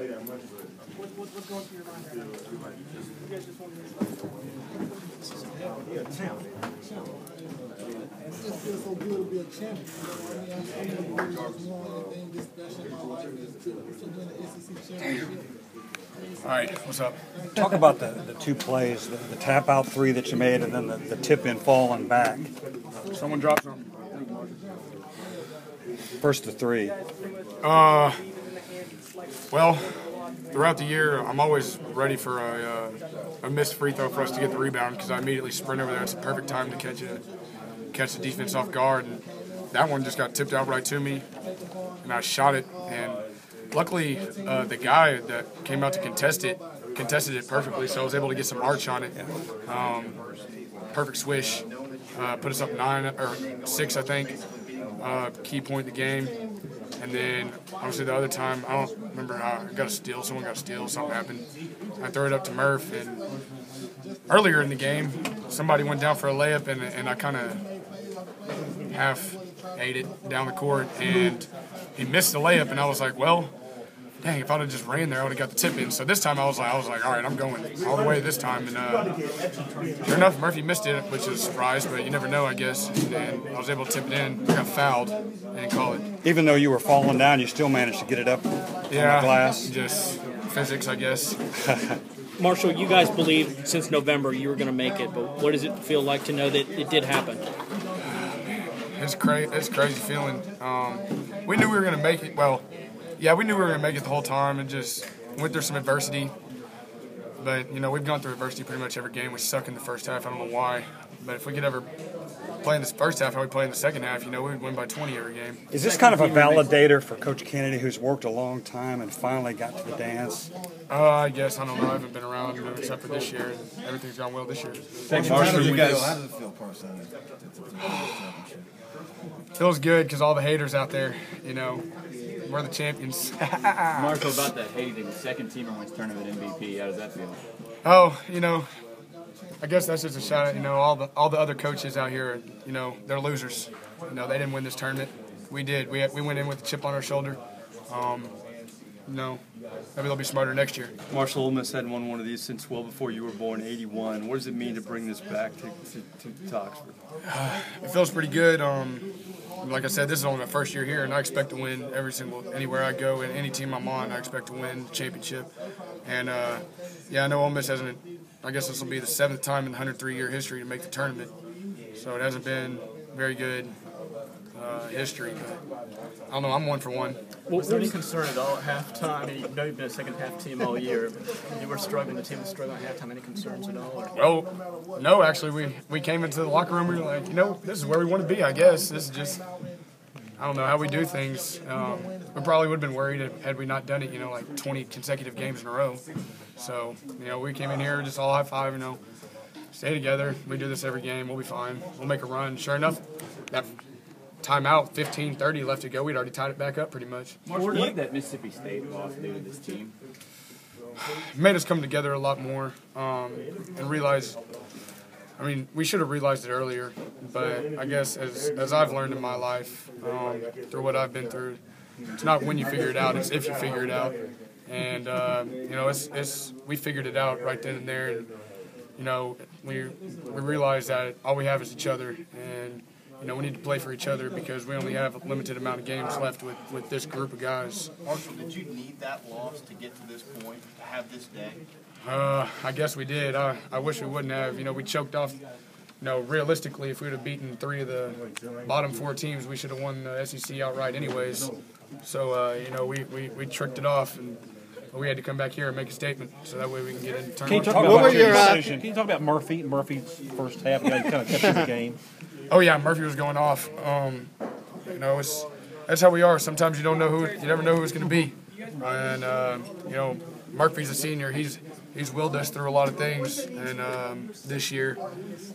What's going through your mind right now? You guys just want to It just feels so good to be a champion. I never really won anything this special in my life to win the SEC championship. All right, what's up? Talk about the two plays, the tap out three that you made, and then the tip in falling back. Someone dropped something. First the three. Well, throughout the year, I'm always ready for a missed free throw for us to get the rebound because I immediately sprint over there. It's the perfect time to catch the defense off guard. And that one just got tipped out right to me, and I shot it. And luckily, the guy that came out to contested it perfectly, so I was able to get some arch on it. Perfect swish. Put us up 9 or 6, I think. Key point in the game. And then, obviously, the other time, I don't remember how I got a steal. Someone got a steal. Something happened. I throw it up to Murph. And earlier in the game, somebody went down for a layup, and I kind of half ate it down the court. And he missed the layup, and I was like, well, dang, if I'd have just ran there, I would have got the tip in. So this time I was like, all right, I'm going all the way this time. And sure enough, Murphy missed it, which was a surprise, but you never know, I guess. And I was able to tip it in. I got fouled and didn't call it. Even though you were falling down, you still managed to get it up on the glass. Just physics, I guess. Marshall, you guys believed since November you were going to make it, but what does it feel like to know that it did happen? It's a crazy feeling. We knew we were going to make it. Well, yeah, we knew we were going to make it the whole time and just went through some adversity. But, we've gone through adversity pretty much every game. We suck in the first half. I don't know why. But if we could ever play in the first half how we play in the second half, we would win by 20 every game. Is this kind of a validator for Coach Kennedy, who's worked a long time and finally got to the dance? I guess. I don't know. I haven't been around except for this year, and everything's gone well this year. Thanks, Marshall. How does it feel personally to championship? Feels good because all the haters out there, we're the champions. Marshall, about the hating, second teamer wins tournament MVP. How does that feel? Oh, I guess that's just a shout out. All the other coaches out here, they're losers. They didn't win this tournament. We did. We went in with a chip on our shoulder. Maybe they'll be smarter next year. Marshall, Ole Miss hadn't won one of these since well before you were born, '81. What does it mean to bring this back to Oxford? It feels pretty good. Like I said, this is only my first year here, and I expect to win anywhere I go, and any team I'm on, I expect to win the championship. And I know Ole Miss hasn't. I guess this will be the 7th time in the 103-year history to make the tournament, so it hasn't been very good history. But I don't know. I'm 1 for 1. Was there any concern at all at halftime? You know you've been a second-half team all year. You were struggling. The team was struggling at halftime. Any concerns at all? Well, no. Actually, we came into the locker room. We were like, this is where we want to be. I guess this is just. I don't know how we do things. We probably would have been worried had we not done it. Like 20 consecutive games in a row. So we came in here just all high five. Stay together. We do this every game. We'll be fine. We'll make a run. Sure enough, that timeout, 15-30 left to go. We'd already tied it back up pretty much. What did that Mississippi State loss do to this team? It made us come together a lot more and realize. We should have realized it earlier, but I guess as I've learned in my life, through what I've been through, it's not when you figure it out, it's if you figure it out. And we figured it out right then and there. And we realized that all we have is each other, and we need to play for each other because we only have a limited amount of games left with this group of guys. Marshall, did you need that loss to get to this point, to have this day? I guess we did. I wish we wouldn't have. We choked off. Realistically, if we would have beaten 3 of the bottom 4 teams, we should have won the SEC outright anyways. So, we tricked it off, and we had to come back here and make a statement so that way we can get into the tournament. Can you talk about Murphy's first half? Kind of kept the game. Oh yeah, Murphy was going off. That's how we are. Sometimes you never know who it's going to be. And Murphy's a senior. He's willed us through a lot of things, and this year,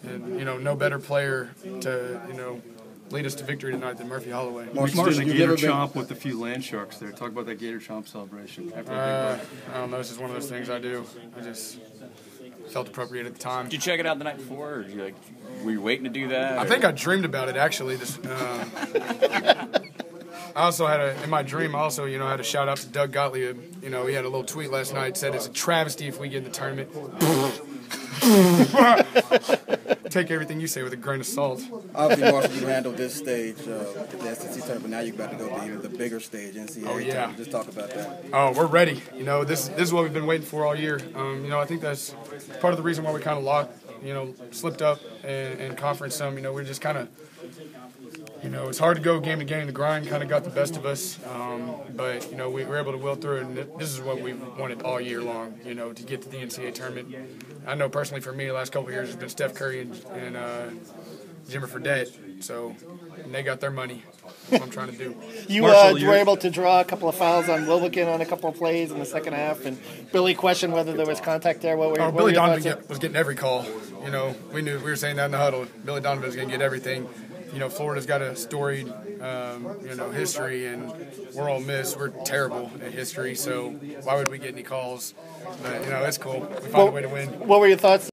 and no better player to lead us to victory tonight than Murphy Holloway. Marshall did a gator chomp with a few land sharks there. Talk about that gator chomp celebration. After I don't know. This is one of those things I do. I just felt appropriate at the time. Did you check it out the night before, or were you waiting to do that? I think I dreamed about it actually. I also had in my dream, I also, had a shout out to Doug Gottlieb. He had a little tweet last night, said it's a travesty if we get in the tournament. Take everything you say with a grain of salt. Obviously, Marshall, you handled this stage, the SEC tournament. Now you're about to go to even the bigger stage, NCAA tournament. Just talk about that. Oh, we're ready. This is what we've been waiting for all year. I think that's part of the reason why we kind of slipped up in conference some. We're just kind of, it's hard to go game to game. The grind kind of got the best of us. But we were able to will through it, and this is what we wanted all year long, to get to the NCAA tournament. I know personally for me, the last couple of years has been Steph Curry and Jimmer Fredette, and they got their money. That's what I'm trying to do. You were able to draw a couple of fouls on Wilbekin on a couple of plays in the second half, and Billy questioned whether there was contact there. Billy Donovan was getting every call. We were saying that in the huddle. Billy Donovan was going to get everything. Florida's got a storied, history, and we're Ole Miss. We're terrible at history, so why would we get any calls? But, it's cool. We found a way to win. What were your thoughts